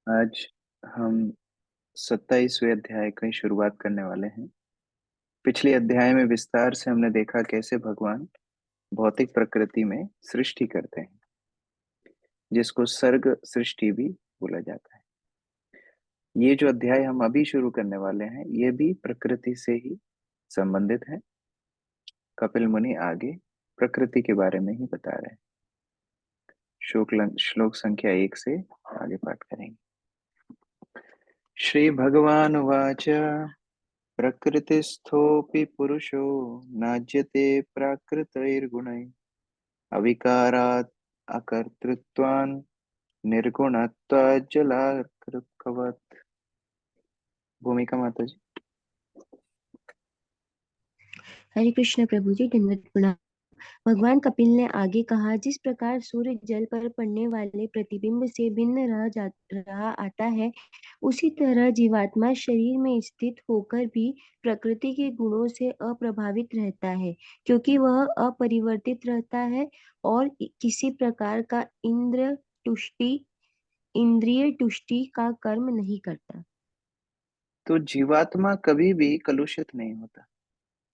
आज हम 27वें अध्याय की शुरुआत करने वाले हैं। पिछले अध्याय में विस्तार से हमने देखा कैसे भगवान भौतिक प्रकृति में सृष्टि करते हैं, जिसको सर्ग सृष्टि भी बोला जाता है। ये जो अध्याय हम अभी शुरू करने वाले हैं, ये भी प्रकृति से ही संबंधित है। कपिल मुनि आगे प्रकृति के बारे में ही बता रहे हैं। श्लोक संख्या 1 से आगे पाठ करेंगे। श्री भगवान वाच प्रकृतिस्थोऽपि पुरुषो नाज्यते प्राकृतैर्गुणैः अविकारात् अकर्तृत्वान् निर्गुणत्वात् जलाकर्कवत्। भूमिका माता जी। हरे कृष्ण प्रभु जी, दंडवत प्रणाम। भगवान कपिल ने आगे कहा, जिस प्रकार सूर्य जल पर पड़ने वाले प्रतिबिंब से भिन्न रहा आता है, उसी तरह जीवात्मा शरीर में स्थित होकर भी प्रकृति के गुणों से अप्रभावित रहता है, क्योंकि वह अपरिवर्तित रहता है और किसी प्रकार का इंद्रिय तुष्टि का कर्म नहीं करता। तो जीवात्मा कभी भी कलुषित नहीं होता।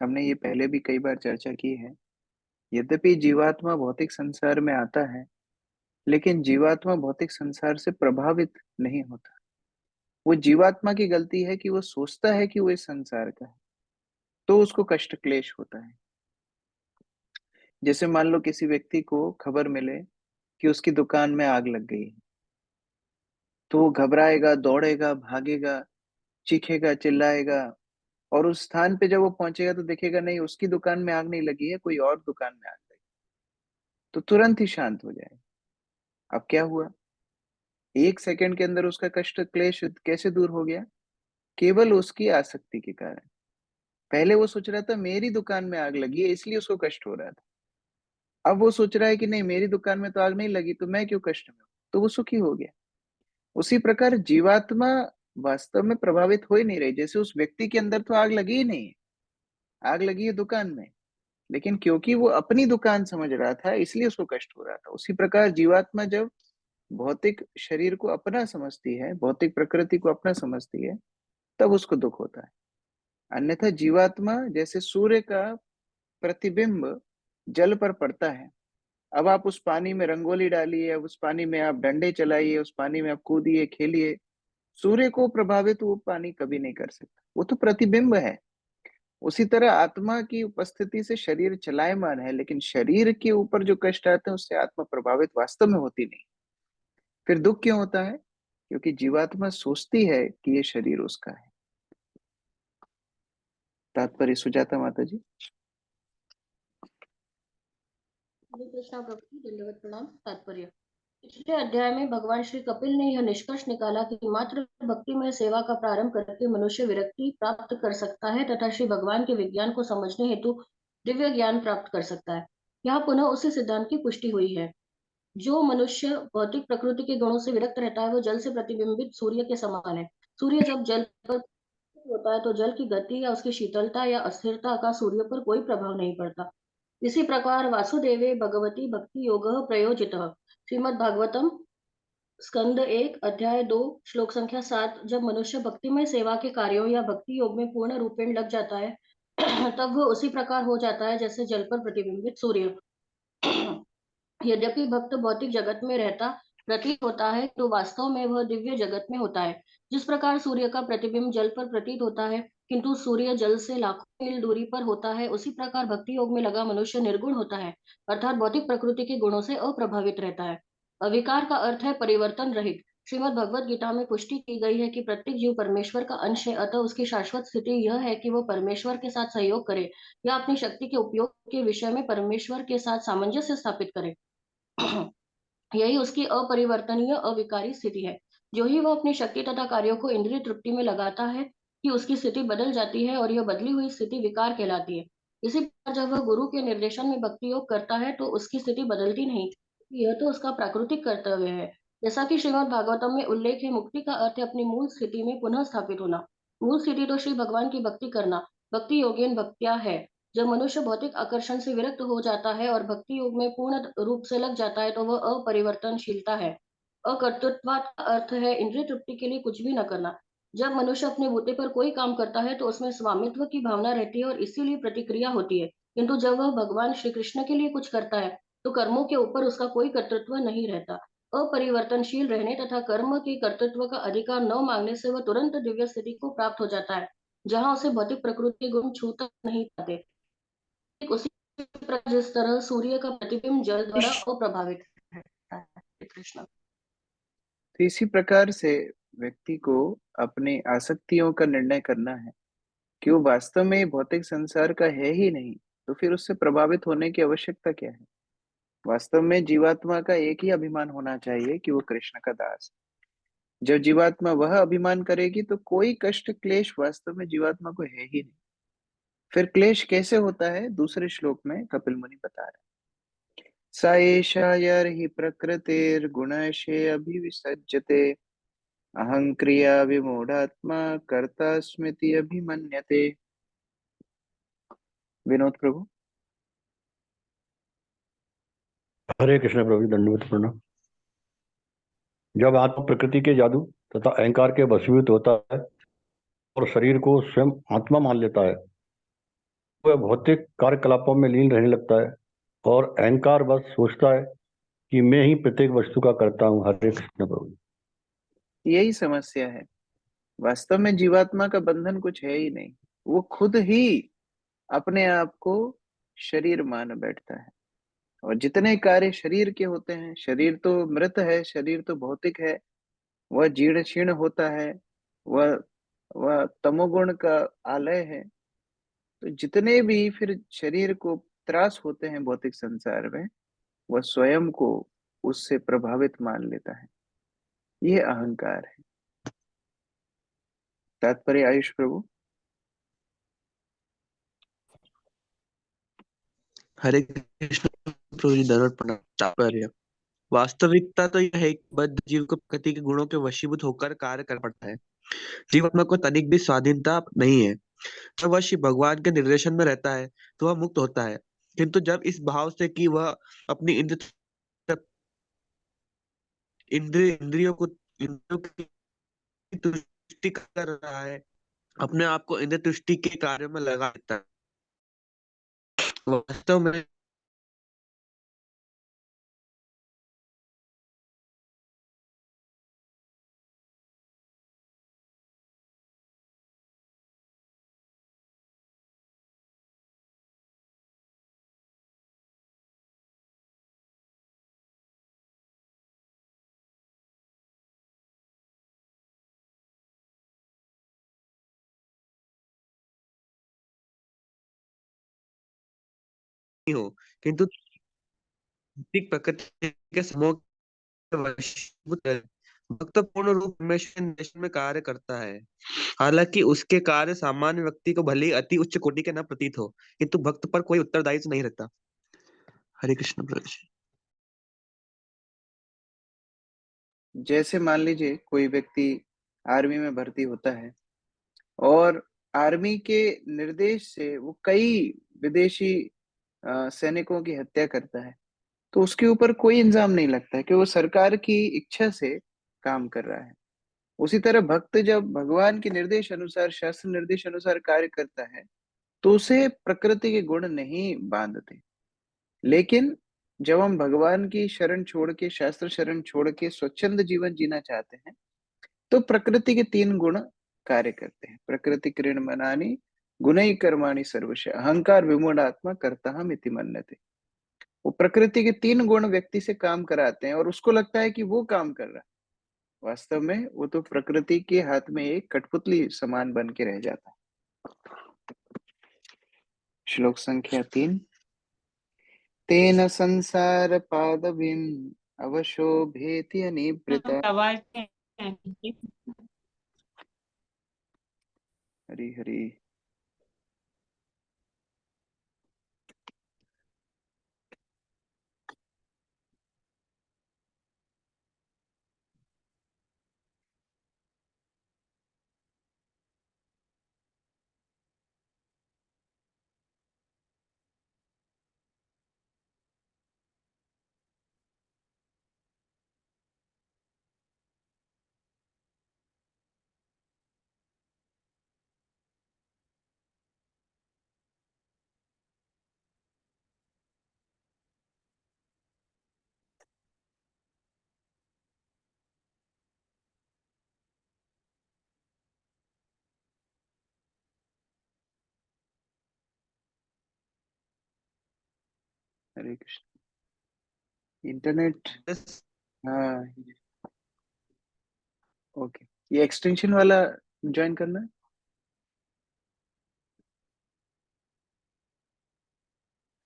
हमने ये पहले भी कई बार चर्चा की है। यद्यपि जीवात्मा भौतिक संसार में आता है, लेकिन जीवात्मा भौतिक संसार से प्रभावित नहीं होता। वो जीवात्मा की गलती है कि वो सोचता है कि वो इस संसार का है, तो उसको कष्ट क्लेश होता है। जैसे मान लो किसी व्यक्ति को खबर मिले कि उसकी दुकान में आग लग गई है, तो वो घबराएगा, दौड़ेगा, भागेगा, चीखेगा, चिल्लाएगा, और उस स्थान पे जब वो पहुंचेगा तो देखेगा नहीं, उसकी दुकान में आग नहीं लगी है, कोई और दुकान में आग लगी, तो तुरंत ही शांत हो जाएगा। अब क्या हुआ? 1 सेकंड के अंदर उसका कष्ट क्लेश कैसे दूर हो गया? केवल उसकी आसक्ति के कारण। पहले वो सोच रहा था मेरी दुकान में आग लगी है, इसलिए उसको कष्ट हो रहा था। अब वो सोच रहा है कि नहीं, मेरी दुकान में तो आग नहीं लगी, तो मैं क्यों कष्ट में हूं, तो वो सुखी हो गया। उसी प्रकार जीवात्मा वास्तव में प्रभावित हो ही नहीं रही। जैसे उस व्यक्ति के अंदर तो आग लगी ही नहीं है, आग लगी है दुकान में, लेकिन क्योंकि वो अपनी दुकान समझ रहा था, इसलिए उसको कष्ट हो रहा था। उसी प्रकार जीवात्मा जब भौतिक शरीर को अपना समझती है, भौतिक प्रकृति को अपना समझती है, तब उसको दुख होता है। अन्यथा जीवात्मा जैसे सूर्य का प्रतिबिंब जल पर पड़ता है। अब आप उस पानी में रंगोली डालिए, अब उस पानी में आप डंडे चलाइए, उस पानी में आप कूदिए, खेलिए, सूर्य को प्रभावित वो पानी कभी नहीं कर सकता। वो तो प्रतिबिंब है। उसी तरह आत्मा की उपस्थिति से शरीर चलायमान है, लेकिन शरीर के ऊपर जो कष्ट आते हैं उससे आत्मा प्रभावित वास्तव में होती नहीं। फिर दुख क्यों होता है? क्योंकि जीवात्मा सोचती है कि ये शरीर उसका है। तात्पर्य सुजाता माता जी। हरे कृष्णा प्रभु जी, दंडवत प्रणाम। तात्पर्य। पिछले अध्याय में भगवान श्री कपिल ने यह निष्कर्ष निकाला कि मात्र भक्तिमय सेवा का प्रारंभ करके मनुष्य विरक्ति प्राप्त कर सकता है तथा श्री भगवान के विज्ञान को समझने हेतु दिव्य ज्ञान प्राप्त कर सकता है। यहाँ पुनः उसी सिद्धांत की पुष्टि हुई है। जो मनुष्य भौतिक प्रकृति के गुणों से विरक्त रहता है, वो जल से प्रतिबिंबित सूर्य के समान है। सूर्य जब जल पर होता है तो जल की गति या उसकी शीतलता या अस्थिरता का सूर्य पर कोई प्रभाव नहीं पड़ता। इसी प्रकार वासुदेवे भगवती भक्ति योग प्रयोजितः। श्रीमद् भागवतम स्कंद 1 अध्याय 2 श्लोक संख्या 7। जब मनुष्य भक्तिमय सेवा के कार्यों या भक्ति योग में पूर्ण रूपेण लग जाता है तब वह उसी प्रकार हो जाता है जैसे जल पर प्रतिबिंबित सूर्य। यद्यपि भक्त भौतिक जगत में रहता प्रतीत होता है, तो वास्तव में वह दिव्य जगत में होता है। जिस प्रकार सूर्य का प्रतिबिंब जल पर प्रतीत होता है, किंतु सूर्य जल से लाखों मील दूरी पर होता है, उसी प्रकार भक्ति योग में लगा मनुष्य निर्गुण होता है, अर्थात भौतिक प्रकृति के गुणों से अप्रभावित रहता है। अविकार का अर्थ है परिवर्तन रहित। श्रीमद् भगवत गीता में पुष्टि की गई है कि प्रत्येक जीव परमेश्वर का अंश है, अतः उसकी शाश्वत स्थिति यह है कि वह परमेश्वर के साथ सहयोग करे या अपनी शक्ति के उपयोग के विषय में परमेश्वर के साथ सामंजस्य स्थापित करे। यही उसकी अपरिवर्तनीय अविकारी स्थिति है। जो ही वह अपनी शक्ति तथा कार्यों को इंद्रिय तृप्ति में लगाता है कि उसकी स्थिति बदल जाती है और यह बदली हुई स्थिति विकार कहलाती है। इसी प्रकार जब वह गुरु के निर्देशन में भक्ति योग करता है तो उसकी स्थिति बदलती नहीं, यह तो उसका प्राकृतिक कर्तव्य है। जैसा कि श्रीमद् भागवतम में उल्लेख है, मुक्ति का अर्थ है अपनी मूल स्थिति में पुनः स्थापित होना। मूल स्थिति तो श्री भगवान की भक्ति करना, भक्ति योगेन भक्त्या है। जब मनुष्य भौतिक आकर्षण से विरक्त हो जाता है और भक्ति योग में पूर्ण रूप से लग जाता है, तो वह अपरिवर्तनशीलता है। अकर्तृत्ववाद का अर्थ है इंद्रिय तृप्ति के लिए कुछ भी न करना। जब मनुष्य अपने बूते पर कोई काम करता है तो उसमें स्वामित्व की भावना रहती है और इसीलिए प्रतिक्रिया होती है। किंतु जब वह भगवान श्री कृष्ण के लिए कुछ करता है तो कर्मों के ऊपर उसका कोई कर्तृत्व नहीं रहता। अपरिवर्तनशील रहने तथा कर्म के कर्तृत्व का अधिकार न मांगने से वह तुरंत दिव्य स्थिति को प्राप्त हो जाता है, जहाँ उसे भौतिक प्रकृति के गुण छूता नहीं पाते। ठीक उसी प्रकार जिस तरह सूर्य का प्रतिबिंब जल द्वारा अप्रभावित है। हरे कृष्ण। तो इसी प्रकार से व्यक्ति को अपनी आसक्तियों का निर्णय करना है कि वो वास्तव में भौतिक संसार का है ही नहीं, तो फिर उससे प्रभावित होने की आवश्यकता क्या है। वास्तव में जीवात्मा का एक ही अभिमान होना चाहिए कि वो कृष्ण का दास है। जब जीवात्मा वह अभिमान करेगी तो कोई कष्ट क्लेश वास्तव में जीवात्मा को है ही नहीं। फिर क्लेश कैसे होता है, दूसरे श्लोक में कपिल मुनि बता रहे हैं। सा एषा यर्हि प्रकृतिर्गुणशे अभिविसज्जते अहं क्रिया विमूढ़ात्मा कर्तास्मिति अभिमन्यते। विनोद प्रभु। हरे कृष्ण प्रभु जी, दंडवत प्रणाम। जब आत्मा प्रकृति के जादू तथा अहंकार के वशीभूत होता है और शरीर को स्वयं आत्मा मान लेता है, वह भौतिक कार्यकलापों में लीन रहने लगता है और अहंकार बस सोचता है कि मैं ही प्रत्येक वस्तु का करता हूँ। हरे कृष्ण प्रभु जी। यही समस्या है। वास्तव में जीवात्मा का बंधन कुछ है ही नहीं। वो खुद ही अपने आप को शरीर मान बैठता है, और जितने कार्य शरीर के होते हैं, शरीर तो मृत है, शरीर तो भौतिक है, वह जीर्ण शीर्ण होता है, वह वह तमोगुण का आलय है। तो जितने भी फिर शरीर को त्रास होते हैं भौतिक संसार में, वह स्वयं को उससे प्रभावित मान लेता है। ये अहंकार है। तात्पर्य आयुष प्रभु। हरे कृष्ण प्रभु जी, दंडवत प्रणाम। तात्पर्य: वास्तविकता तो यह है कि बद्ध जीव को प्रकृति के गुणों के वशीभूत होकर कार्य कर पड़ता है। जीवात्मा को तनिक भी स्वाधीनता नहीं है। जब वह श्री भगवान के निर्देशन में रहता है तो वह मुक्त होता है, किंतु जब इस भाव से कि वह अपनी इंद्रियों की तुष्टि कर रहा है, अपने आप को इंद्रिय तुष्टि के कार्य में लगा देता है, वास्तव में नहीं हो, किंतु भौतिक प्रकृति के समूह के वशीभूत है। भक्त पूर्ण रूप में परमेश्वर के निर्देशन में कार्य करता है। हालांकि उसके कार्य सामान्य व्यक्ति को भले ही अति उच्च कोटि के न प्रतीत हो, किंतु भक्त पर कोई उत्तरदायित्व नहीं रहता। हरे कृष्ण प्रभु जी। जैसे मान लीजिए कोई व्यक्ति आर्मी में भर्ती होता है, और आर्मी के निर्देश से वो कई विदेशी सैनिकों की हत्या करता है, तो उसके ऊपर कोई इल्जाम नहीं लगता है कि वो सरकार की इच्छा से काम कर रहा है। उसी तरह भक्त जब भगवान के निर्देश अनुसार, शास्त्र निर्देश अनुसार कार्य करता है, तो उसे प्रकृति के गुण नहीं बांधते। लेकिन जब हम भगवान की शरण छोड़ के, शास्त्र शरण छोड़ के स्वच्छंद जीवन जीना चाहते हैं, तो प्रकृति के तीन गुण कार्य करते हैं। प्रकृति कृण मनानी गुणई कर्माणि सर्वश अहंकार विमूढ़ात्मा कर्ता हम इति मन्यते। वो प्रकृति के तीन गुण व्यक्ति से काम कराते हैं और उसको लगता है कि वो काम कर रहा है। वास्तव में वो तो प्रकृति के हाथ में एक कठपुतली समान बन के रह जाता है। श्लोक संख्या 3। तेन संसार पादवीं अवशोभेति अनिवृता। आवाज हरि हरि। हरे कृष्ण। इंटरनेट, हाँ, ओके, ये एक्सटेंशन वाला ज्वाइन करना है।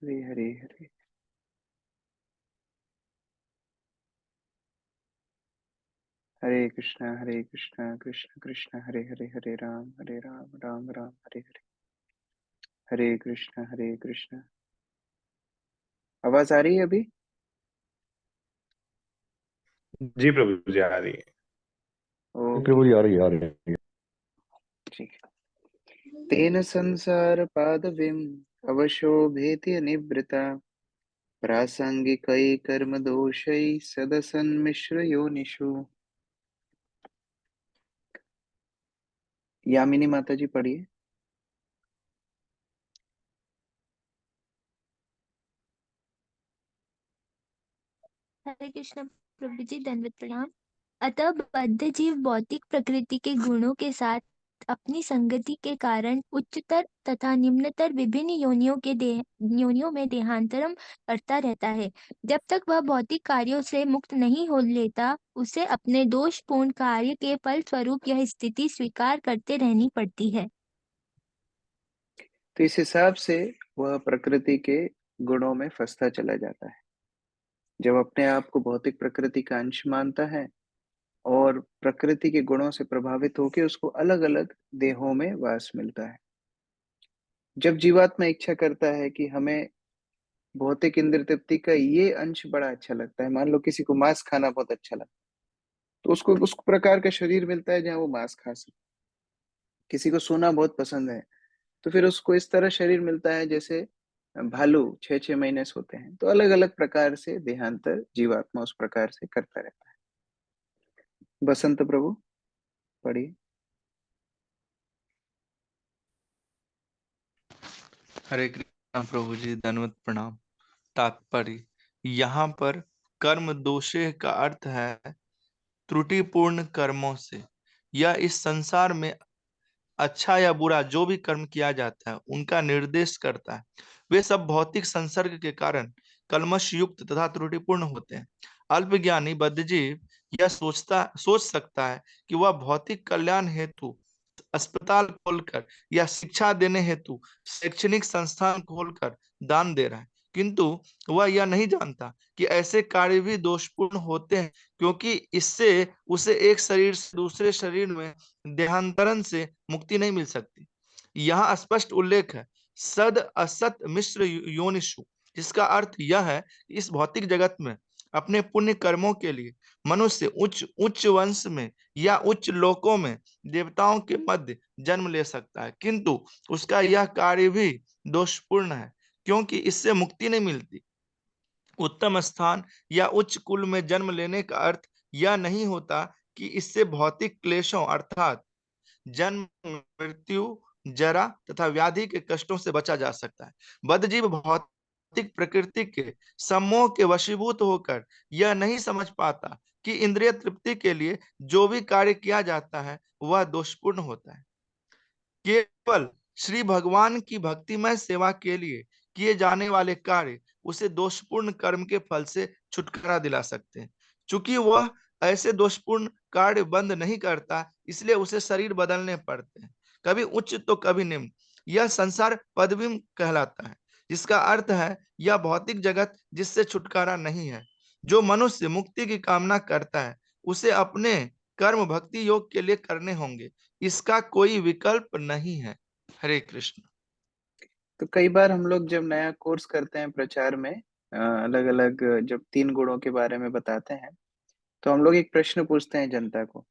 हरे हरे हरे, हरे कृष्णा कृष्ण कृष्ण हरे हरे, हरे राम राम राम हरे हरे, हरे कृष्ण। आवाज आ रही है अभी? जी प्रभु जी, आ रही है। प्रभु ओके, जी आ रही है। ठीक है। तेन संसार पादवीं अवशोभेति निवृता प्रासंगिकै कर्म दोषै सदसन्मिश्र योनिषु। यामिनी माता जी पढ़िए। हरे कृष्ण प्रभु जी, दंडवत प्रणाम। अतः बद्ध जीव भौतिक प्रकृति के गुणों के साथ अपनी संगति के कारण उच्चतर तथा निम्नतर विभिन्न योनियों में देहांतरम करता रहता है। जब तक वह भौतिक कार्यों से मुक्त नहीं हो लेता, उसे अपने दोषपूर्ण कार्य के फल स्वरूप यह स्थिति स्वीकार करते रहनी पड़ती है। तो इस हिसाब से वह प्रकृति के गुणों में फंसता चला जाता है। जब अपने आप को भौतिक प्रकृति का अंश मानता है और प्रकृति के गुणों से प्रभावित होकर उसको अलग अलग देहों में वास मिलता है। जब जीवात्मा इच्छा करता है कि हमें भौतिक इंद्र तृप्ति का ये अंश बड़ा अच्छा लगता है, मान लो किसी को मांस खाना बहुत अच्छा लगता है, तो उसको उस प्रकार का शरीर मिलता है जहाँ वो मांस खा सकता है। किसी को सोना बहुत पसंद है, तो फिर उसको इस तरह शरीर मिलता है जैसे भालू 6-6 महीने सोते हैं। तो अलग अलग प्रकार से देहांतर जीवात्मा उस प्रकार से करता रहता है। बसंत प्रभु पढ़िए। हरे कृष्णा प्रभु जी, दंडवत प्रणाम। तात्पर्य, यहाँ पर कर्म दोषे का अर्थ है त्रुटिपूर्ण कर्मों से। यह इस संसार में अच्छा या बुरा जो भी कर्म किया जाता है उनका निर्देश करता है। वे सब भौतिक संसर्ग के कारण कल्मश युक्त तथा त्रुटिपूर्ण होते हैं। अल्पज्ञानी बद्धजीव यह सोच सकता है कि वह भौतिक कल्याण हेतु अस्पताल खोलकर या शिक्षा देने हेतु शैक्षणिक संस्थान खोलकर दान दे रहा है, किंतु वह यह नहीं जानता कि ऐसे कार्य भी दोषपूर्ण होते हैं, क्योंकि इससे उसे एक शरीर से दूसरे शरीर में देहांतरण से मुक्ति नहीं मिल सकती। यहाँ स्पष्ट उल्लेख है सद असत मिश्र योनिषु, जिसका अर्थ यह है कि इस भौतिक जगत में अपने पुण्य कर्मों के लिए मनुष्य उच्च उच्च वंश में या उच्च लोकों में देवताओं के मध्य जन्म ले सकता है, किंतु उसका यह कार्य भी दोषपूर्ण है, क्योंकि इससे मुक्ति नहीं मिलती। उत्तम स्थान या उच्च कुल में जन्म लेने का अर्थ यह नहीं होता कि इससे भौतिक क्लेशों अर्थात जन्म, मृत्यु, जरा तथा व्याधि के कष्टों से बचा जा सकता है। बद्धजीव भौतिक प्रकृति के सम्मोह के वशीभूत होकर यह नहीं समझ पाता कि इंद्रिय तृप्ति के लिए जो भी कार्य किया जाता है वह दोषपूर्ण होता है। केवल श्री भगवान की भक्तिमय सेवा के लिए किए जाने वाले कार्य उसे दोषपूर्ण कर्म के फल से छुटकारा दिला सकते हैं। चूंकि वह ऐसे दोषपूर्ण कार्य बंद नहीं करता, इसलिए उसे शरीर बदलने पड़ते हैं, कभी उच्च तो कभी निम्न। यह संसार पदवी कहलाता है, जिसका अर्थ है यह भौतिक जगत जिससे छुटकारा नहीं है। जो मनुष्य मुक्ति की कामना करता है उसे अपने कर्म भक्ति योग के लिए करने होंगे, इसका कोई विकल्प नहीं है। हरे कृष्ण। तो कई बार हम लोग जब नया कोर्स करते हैं प्रचार में, अलग अलग जब 3 गुणों के बारे में बताते हैं, तो हम लोग एक प्रश्न पूछते हैं जनता को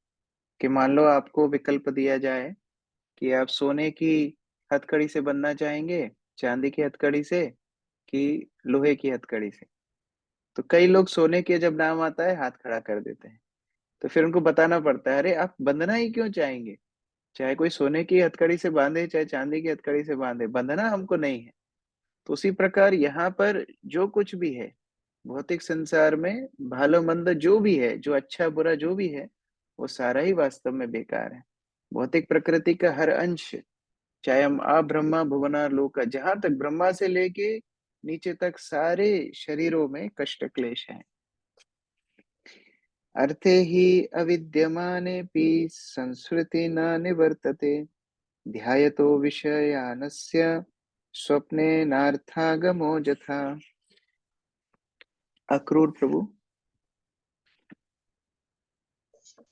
कि मान लो आपको विकल्प दिया जाए कि आप सोने की हथकड़ी से बनना चाहेंगे, चांदी की हथकड़ी से, कि लोहे की हथकड़ी से। तो कई लोग सोने के जब नाम आता है हाथ खड़ा कर देते हैं। तो फिर उनको बताना पड़ता है, अरे आप बंधना ही क्यों चाहेंगे? चाहे कोई सोने की हथकड़ी से बांधे, चाहे चांदी की हथकड़ी से बांधे, बंधना हमको नहीं है। तो उसी प्रकार यहाँ पर जो कुछ भी है भौतिक संसार में, भलो मंद जो भी है, जो अच्छा बुरा जो भी है, वो सारा ही वास्तव में बेकार है। भौतिक प्रकृति का हर अंश, चाहे हम ब्रह्मा भुवना लोक, जहां तक ब्रह्मा से लेके नीचे तक सारे शरीरों में कष्ट क्लेश है। अर्थे ही अविद्यमानेऽपि संसृति न निवर्तते, ध्यायतो विषयानस्य स्वप्ने नार्थागमो यथा। अक्रूर प्रभु।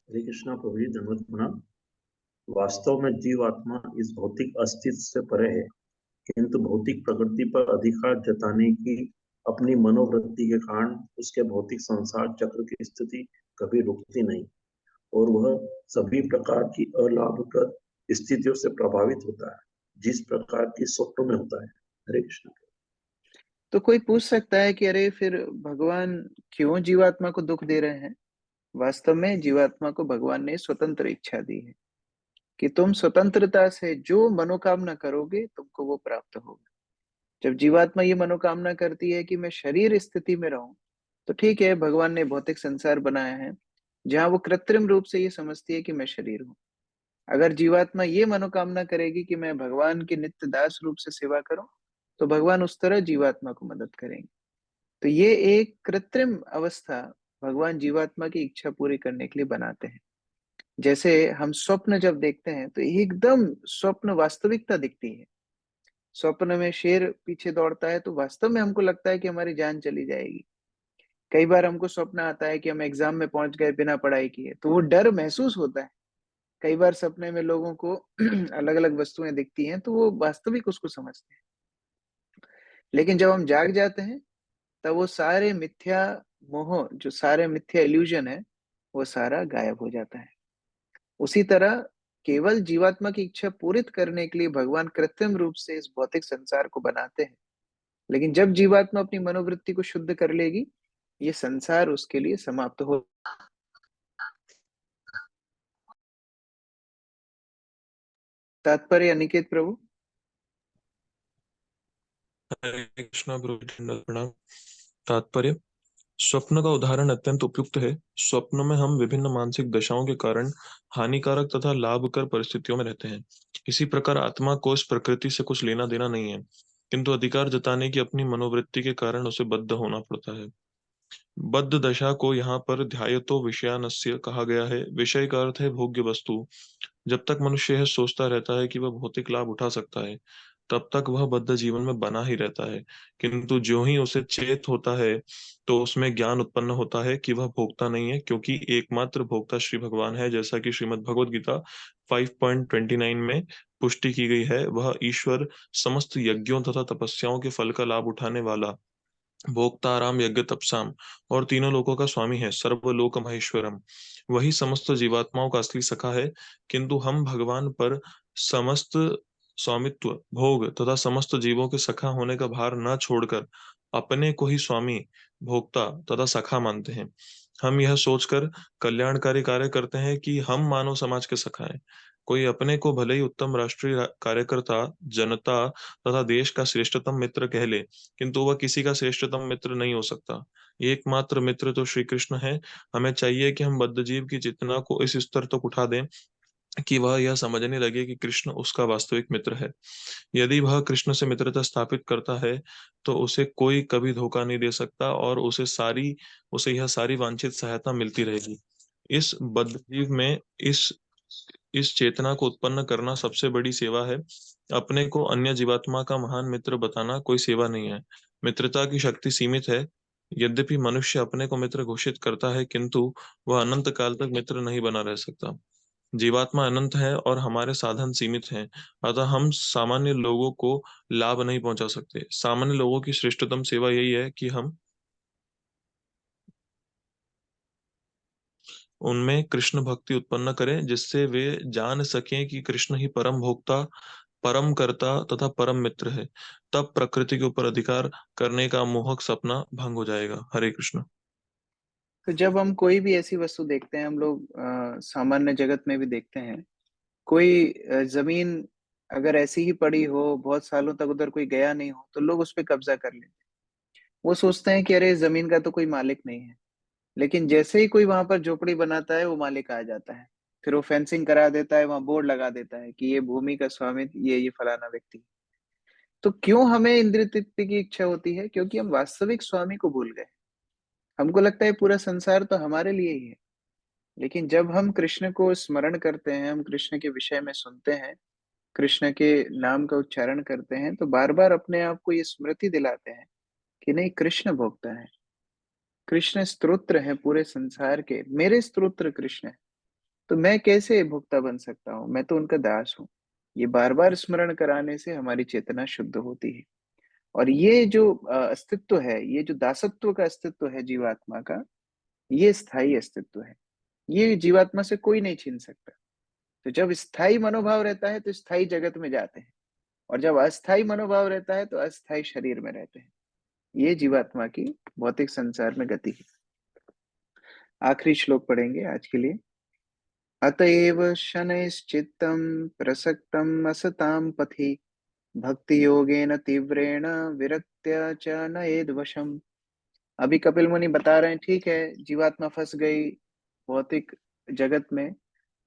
हरे कृष्णा प्रभु जी, दंडवत प्रणाम। वास्तव में जीवात्मा इस भौतिक अस्तित्व से परे है, किंतु भौतिक प्रकृति पर अधिकार जताने की अपनी मनोवृत्ति के कारण उसके भौतिक संसार चक्र की स्थिति कभी रुकती नहीं और वह सभी प्रकार की अलाभप्रद स्थितियों से प्रभावित होता है, जिस प्रकार की स्वप्न में होता है। हरे कृष्ण। तो कोई पूछ सकता है कि अरे फिर भगवान क्यों जीवात्मा को दुख दे रहे हैं? वास्तव में जीवात्मा को भगवान ने स्वतंत्र इच्छा दी है कि तुम स्वतंत्रता से जो मनोकामना करोगे तुमको वो प्राप्त होगा। जब जीवात्मा ये मनोकामना करती है कि मैं शरीर स्थिति में रहूं, तो ठीक है, भगवान ने भौतिक संसार बनाया है जहां वो कृत्रिम रूप से ये समझती है कि मैं शरीर हूं। अगर जीवात्मा ये मनोकामना करेगी कि मैं भगवान की नित्य दास रूप से सेवा करूं, तो भगवान उस तरह जीवात्मा को मदद करेंगे। तो ये एक कृत्रिम अवस्था भगवान जीवात्मा की इच्छा पूरी करने के लिए बनाते हैं। जैसे हम स्वप्न जब देखते हैं तो एकदम स्वप्न वास्तविकता दिखती है। स्वप्न में शेर पीछे दौड़ता है तो वास्तव में हमको लगता है कि हमारी जान चली जाएगी। कई बार हमको स्वप्न आता है कि हम एग्जाम में पहुंच गए बिना पढ़ाई किए, तो वो डर महसूस होता है। कई बार सपने में लोगों को अलग अलग वस्तुएं दिखती हैं तो वो वास्तविक उसको समझते हैं। लेकिन जब हम जाग जाते हैं तब वो सारे मिथ्या मोह, जो सारे मिथ्या इल्यूजन है, वो सारा गायब हो जाता है। उसी तरह केवल जीवात्मा की इच्छा पूरित करने के लिए भगवान कृत्रिम रूप से इस भौतिक संसार को बनाते हैं। लेकिन जब जीवात्मा अपनी मनोवृत्ति को शुद्ध कर लेगी, ये संसार उसके लिए समाप्त हो। तात्पर्य अनिकेत प्रभु। हरे कृष्णा प्रभु जी, दंडवत प्रणाम। तात्पर्य: स्वप्न का उदाहरण अत्यंत उपयुक्त है। स्वप्न में हम विभिन्न मानसिक दशाओं के कारण हानिकारक तथा लाभकर परिस्थितियों में रहते हैं। इसी प्रकार आत्मा को इस प्रकृति से कुछ लेना देना नहीं है, किंतु अधिकार जताने की अपनी मनोवृत्ति के कारण उसे बद्ध होना पड़ता है। बद्ध दशा को यहाँ पर ध्यायतो विषयानस्य कहा गया है। विषय का अर्थ है भोग्य वस्तु। जब तक मनुष्य यह सोचता रहता है कि वह भौतिक लाभ उठा सकता है, तब तक वह बद्ध जीवन में बना ही रहता है। किंतु ज्यों ही उसे चेत होता है, तो उसमें ज्ञान उत्पन्न होता है कि वह भोक्ता नहीं है, क्योंकि एकमात्र भोक्ता श्री भगवान है। जैसा कि श्रीमद् भगवद गीता 5.29 में पुष्टि की गई है, वह ईश्वर समस्त यज्ञों तथा तपस्याओं के फल का लाभ उठाने वाला, भोक्ताराम यज्ञ तपसाम और तीनों लोकों का स्वामी है, सर्वलोक महेश्वरम। वही समस्त जीवात्माओं का असली सखा है। किंतु हम भगवान पर समस्त स्वामित्व, भोग तथा समस्त जीवों के सखा होने का भार न छोड़कर अपने को ही स्वामी, भोक्ता तथा सखा मानते हैं। हम यह सोचकर कल्याणकारी कार्य करते हैं कि हम मानव समाज के सखा हैं। कोई अपने को भले ही उत्तम राष्ट्रीय कार्यकर्ता, जनता तथा देश का श्रेष्ठतम मित्र कह ले, किंतु वह किसी का श्रेष्ठतम मित्र नहीं हो सकता। एकमात्र मित्र तो श्री कृष्ण है। हमें चाहिए कि हम बद्ध जीव की चेतना को इस स्तर तक उठा दें कि वह यह समझने लगे कि कृष्ण उसका वास्तविक मित्र है। यदि वह कृष्ण से मित्रता स्थापित करता है, तो उसे कोई कभी धोखा नहीं दे सकता और उसे यह सारी वांछित सहायता मिलती रहेगी। इस बद्ध जीव में इस चेतना को उत्पन्न करना सबसे बड़ी सेवा है। अपने को अन्य जीवात्मा का महान मित्र बताना कोई सेवा नहीं है। मित्रता की शक्ति सीमित है। यद्यपि मनुष्य अपने को मित्र घोषित करता है, किंतु वह अनंत काल तक मित्र नहीं बना रह सकता। जीवात्मा अनंत है और हमारे साधन सीमित हैं, अतः हम सामान्य लोगों को लाभ नहीं पहुंचा सकते। सामान्य लोगों की श्रेष्ठतम सेवा यही है कि हम उनमें कृष्ण भक्ति उत्पन्न करें, जिससे वे जान सकें कि कृष्ण ही परम भोक्ता, परम कर्ता तथा परम मित्र है। तब प्रकृति के ऊपर अधिकार करने का मोहक सपना भंग हो जाएगा। हरे कृष्ण। तो जब हम कोई भी ऐसी वस्तु देखते हैं, हम लोग सामान्य जगत में भी देखते हैं, कोई जमीन अगर ऐसी ही पड़ी हो, बहुत सालों तक उधर कोई गया नहीं हो, तो लोग उस पर कब्जा कर लेते हैं। वो सोचते हैं कि अरे जमीन का तो कोई मालिक नहीं है। लेकिन जैसे ही कोई वहां पर झोपड़ी बनाता है, वो मालिक आ जाता है। फिर वो फेंसिंग करा देता है, वहां बोर्ड लगा देता है कि ये भूमि का स्वामी ये फलाना व्यक्ति। तो क्यों हमें इंद्रिय तृप्ति की इच्छा होती है? क्योंकि हम वास्तविक स्वामी को भूल गए। हमको लगता है पूरा संसार तो हमारे लिए ही है। लेकिन जब हम कृष्ण को स्मरण करते हैं, हम कृष्ण के विषय में सुनते हैं, कृष्ण के नाम का उच्चारण करते हैं, तो बार-बार अपने आप को ये स्मृति दिलाते हैं कि नहीं, कृष्ण भोक्ता है। कृष्ण स्तोत्र है पूरे संसार के, मेरे स्तोत्र कृष्ण है। तो मैं कैसे भोक्ता बन सकता हूँ? मैं तो उनका दास हूँ। ये बार-बार स्मरण कराने से हमारी चेतना शुद्ध होती है। और ये जो अस्तित्व है, ये जो दासत्व का अस्तित्व है जीवात्मा का, ये स्थायी अस्तित्व है। ये जीवात्मा से कोई नहीं छीन सकता। तो जब स्थायी मनोभाव रहता है तो स्थायी जगत में जाते हैं, और जब अस्थायी मनोभाव रहता है तो अस्थायी शरीर में रहते हैं। ये जीवात्मा की भौतिक संसार में गति है। आखिरी श्लोक पढ़ेंगे आज के लिए। अतएव शनैश्चित्तं प्रसक्तम् असतां पथि भक्ति योगेन तीव्रेण विरक्त्या च नयेद वशम। अभी कपिल मुनि बता रहे हैं, ठीक है, जीवात्मा फंस गई भौतिक जगत में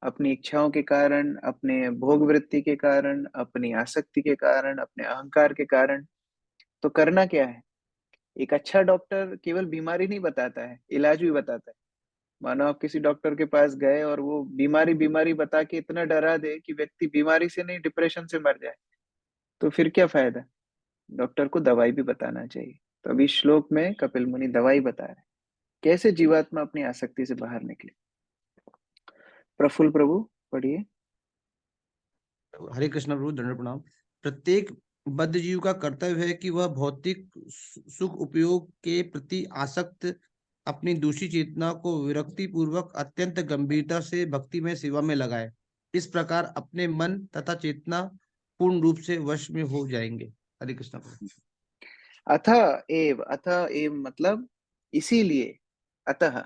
अपनी इच्छाओं के कारण, अपने भोग वृत्ति के कारण, अपनी आसक्ति के कारण, अपने अहंकार के कारण। तो करना क्या है? एक अच्छा डॉक्टर केवल बीमारी नहीं बताता है, इलाज भी बताता है। मानो आप किसी डॉक्टर के पास गए और वो बीमारी बीमारी बता के इतना डरा दे कि व्यक्ति बीमारी से नहीं डिप्रेशन से मर जाए, तो फिर क्या फायदा? डॉक्टर को दवाई भी बताना चाहिए। तो अभी श्लोक में कपिल मुनि दवाई बता रहे हैं, कैसे जीवात्मा अपनी आसक्ति से बाहर निकले। प्रफुल्ल प्रभु पढ़िए। हरे कृष्ण प्रभु, दंड प्रणाम। प्रत्येक बद्ध जीव का कर्तव्य है कि वह भौतिक सुख उपयोग के प्रति आसक्त अपनी दूसरी चेतना को विरक्ति पूर्वक अत्यंत गंभीरता से भक्ति में सेवा में लगाए। इस प्रकार अपने मन तथा चेतना पूर्ण रूप से वश में हो जाएंगे। हरे कृष्ण प्रभु। अतः एव मतलब इसीलिए। अतः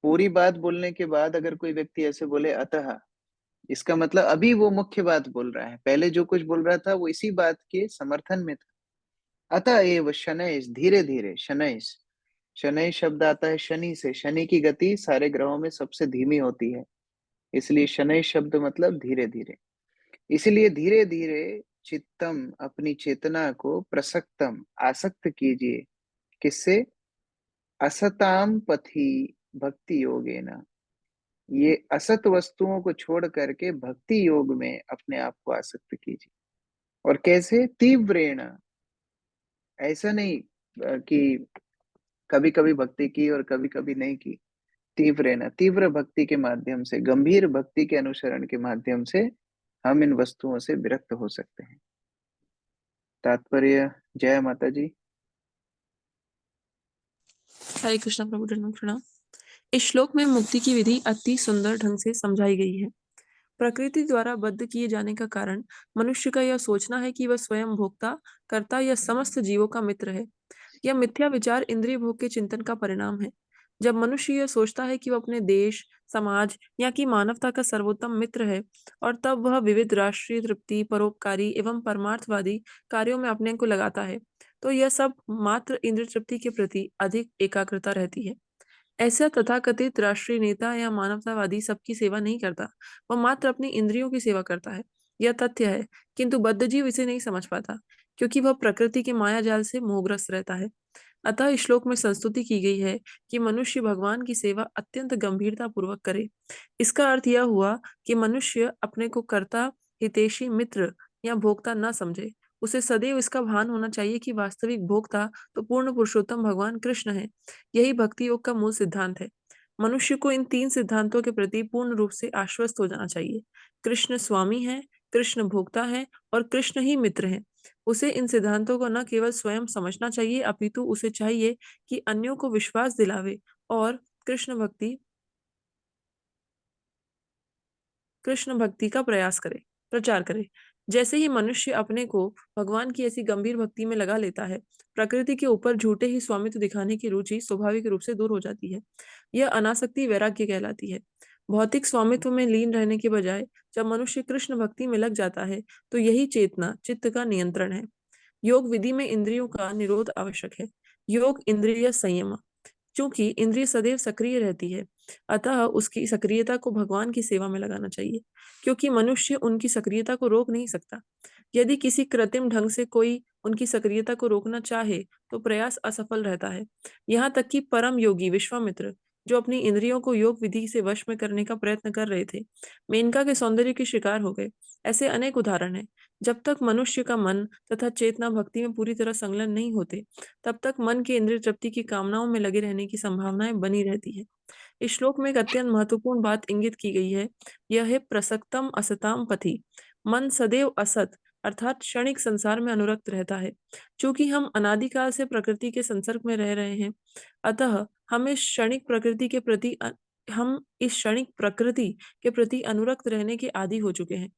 पूरी बात बोलने के बाद अगर कोई व्यक्ति ऐसे बोले अतः, इसका मतलब अभी वो मुख्य बात बोल रहा है। पहले जो कुछ बोल रहा था वो इसी बात के समर्थन में था। अतः एव शनैः, धीरे धीरे। शनैः, शनैः शब्द आता है शनि से। शनि की गति सारे ग्रहों में सबसे धीमी होती है, इसलिए शनैः शब्द मतलब धीरे धीरे। इसलिए धीरे धीरे चित्तम, अपनी चेतना को, प्रसक्तम, आसक्त कीजिए। किससे? असताम पथि भक्ति योगेन। ये असत वस्तुओं को छोड़ करके भक्ति योग में अपने आप को आसक्त कीजिए। और कैसे? तीव्रेण। ऐसा नहीं कि कभी कभी भक्ति की और कभी कभी नहीं की। तीव्रेण, तीव्र भक्ति के माध्यम से, गंभीर भक्ति के अनुसरण के माध्यम से हम इन वस्तुओं से विरक्त हो सकते हैं। तात्पर्य। जय माता जी। हरे कृष्ण प्रभु, दंड प्रणाम। इस श्लोक में मुक्ति की विधि अति सुंदर ढंग से समझाई गई है। प्रकृति द्वारा बद्ध किए जाने का कारण मनुष्य का यह सोचना है कि वह स्वयं भोक्ता, कर्ता या समस्त जीवों का मित्र है। यह मिथ्या विचार इंद्रिय भोग के चिंतन का परिणाम है। जब मनुष्य यह सोचता है कि वह अपने देश, समाज या कि मानवता का सर्वोत्तम मित्र है, और तब वह विविध राष्ट्रीय तृप्ति, परोपकारी एवं परमार्थवादी कार्यों में अपने को लगाता है, तो यह सब मात्र इंद्रिय तृप्ति के प्रति अधिक एकाग्रता रहती है। ऐसा तथाकथित राष्ट्रीय नेता या मानवतावादी सबकी सेवा नहीं करता, वह मात्र अपनी इंद्रियों की सेवा करता है। यह तथ्य है, किंतु बद्धजीव इसे नहीं समझ पाता, क्योंकि वह प्रकृति के माया जाल से मोहग्रस्त रहता है। अतः इस श्लोक में संस्तुति की गई है कि मनुष्य भगवान की सेवा अत्यंत गंभीरता पूर्वक करे। इसका अर्थ यह हुआ कि मनुष्य अपने को कर्ता, हितैषी, मित्र या भोक्ता न समझे। उसे सदैव इसका भान होना चाहिए कि वास्तविक भोक्ता तो पूर्ण पुरुषोत्तम भगवान कृष्ण है। यही भक्ति योग का मूल सिद्धांत है। मनुष्य को इन तीन सिद्धांतों के प्रति पूर्ण रूप से आश्वस्त हो जाना चाहिए। कृष्ण स्वामी है, कृष्ण भोक्ता है और कृष्ण ही मित्र है। उसे इन सिद्धांतों को न केवल स्वयं समझना चाहिए, अपितु उसे चाहिए कि अन्यों को विश्वास दिलावे और कृष्ण भक्ति का प्रचार करे। जैसे ही मनुष्य अपने को भगवान की ऐसी गंभीर भक्ति में लगा लेता है, प्रकृति के ऊपर झूठे ही स्वामित्व दिखाने की रुचि स्वाभाविक रूप से दूर हो जाती है। यह अनासक्ति वैराग्य कहलाती है। भौतिक स्वामित्व में लीन रहने के बजाय जब मनुष्य कृष्ण भक्ति में लग जाता है, तो यही चेतना चित्त का नियंत्रण है। योग विधि में इंद्रियों का निरोध आवश्यक है। योग इंद्रिय संयम। चूंकि इंद्रिय सदैव सक्रिय रहती है, अतः उसकी सक्रियता को भगवान की सेवा में लगाना चाहिए, क्योंकि मनुष्य उनकी सक्रियता को रोक नहीं सकता। यदि किसी कृत्रिम ढंग से कोई उनकी सक्रियता को रोकना चाहे तो प्रयास असफल रहता है। यहाँ तक कि परम योगी विश्वामित्र, जो अपनी इंद्रियों को योग विधि से वश में करने का प्रयत्न कर रहे थे, मेनका के सौंदर्य के शिकार हो गए। ऐसे अनेक उदाहरण हैं। जब तक मनुष्य का मन तथा चेतना भक्ति में पूरी तरह संलग्न नहीं होते, तब तक मन के इंद्रिय तृप्ति की कामनाओं में लगे रहने की संभावनाएं बनी रहती है। इस श्लोक में एक अत्यंत महत्वपूर्ण बात इंगित की गई है। यह है प्रसक्तम असताम पथि। मन सदैव असत अर्थात क्षणिक संसार में अनुरक्त रहता है। चूंकि हम अनादिकाल से प्रकृति के संसर्ग में रह रहे हैं, अतः हम इस क्षणिक प्रकृति के प्रति अनुरक्त रहने के आदी हो चुके हैं।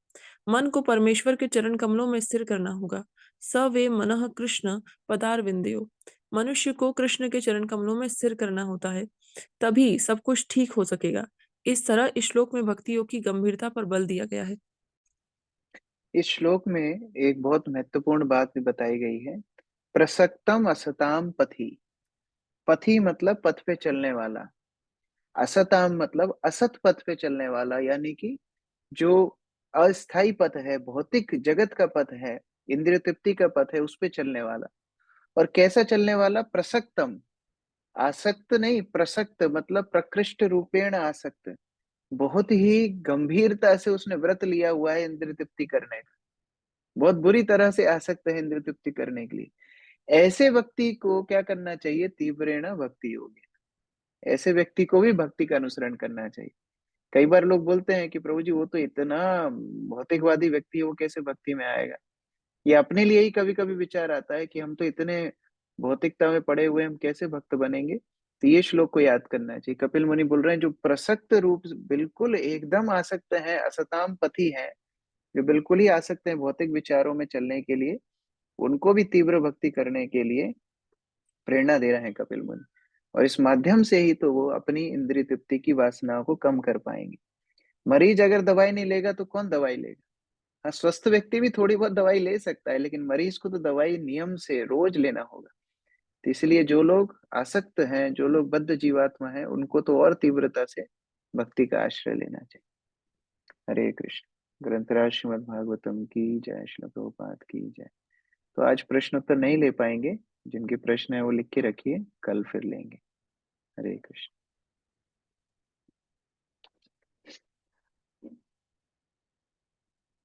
मन को परमेश्वर के चरण कमलों में स्थिर करना होगा। स वे मनः कृष्ण पदारविंदयो। मनुष्य को कृष्ण के चरण कमलों में स्थिर करना होता है, तभी सब कुछ ठीक हो सकेगा। इस तरह इस श्लोक में भक्ति योग की गंभीरता पर बल दिया गया है। इस श्लोक में एक बहुत महत्वपूर्ण बात भी बताई गई है। प्रसक्तम असताम पथि। पथि मतलब पथ पे चलने वाला, असताम मतलब असत पथ पे चलने वाला, यानी कि जो अस्थाई पथ है, भौतिक जगत का पथ है, इंद्रिय तृप्ति का पथ है, उस पे चलने वाला। और कैसा चलने वाला? प्रसक्तम, आसक्त नहीं, प्रसक्त मतलब प्रकृष्ट रूपेण आसक्त। बहुत ही गंभीरता से उसने व्रत लिया हुआ है इंद्रिय तृप्ति करने का, बहुत बुरी तरह से आसक्त है इंद्रिय तृप्ति करने के लिए। ऐसे व्यक्ति को क्या करना चाहिए? तीव्रेण भक्ति योगी। ऐसे व्यक्ति को भी भक्ति का अनुसरण करना चाहिए। कई बार लोग बोलते हैं कि प्रभु जी वो तो इतना भौतिकवादी व्यक्ति है, वो कैसे भक्ति में आएगा? ये अपने लिए ही कभी कभी विचार आता है कि हम तो इतने भौतिकता में पड़े हुए, हम कैसे भक्त बनेंगे? तो ये श्लोक को याद करना चाहिए। कपिल मुनि बोल रहे हैं जो प्रसक्त रूप बिल्कुल एकदम आसक्त है, असताम पथी है, जो बिल्कुल ही आसक्त है भौतिक विचारों में चलने के लिए, उनको भी तीव्र भक्ति करने के लिए प्रेरणा दे रहे हैं कपिल मुनि। और इस माध्यम से ही तो वो अपनी इंद्रिय तृप्ति की वासनाओं को कम कर पाएंगे। मरीज अगर दवाई नहीं लेगा तो कौन दवाई लेगा? हाँ, स्वस्थ व्यक्ति भी थोड़ी बहुत दवाई ले सकता है, लेकिन मरीज को तो दवाई नियम से रोज लेना होगा। तो इसलिए जो लोग आसक्त हैं, जो लोग बद्ध जीवात्मा हैं, उनको तो और तीव्रता से भक्ति का आश्रय लेना चाहिए। हरे कृष्ण। ग्रंथराज श्रीमद् भागवतम की जय, श्रील प्रभुपाद की जय। तो आज प्रश्न उत्तर नहीं ले पाएंगे, जिनके प्रश्न है वो लिख के रखिए, कल फिर लेंगे। हरे कृष्ण।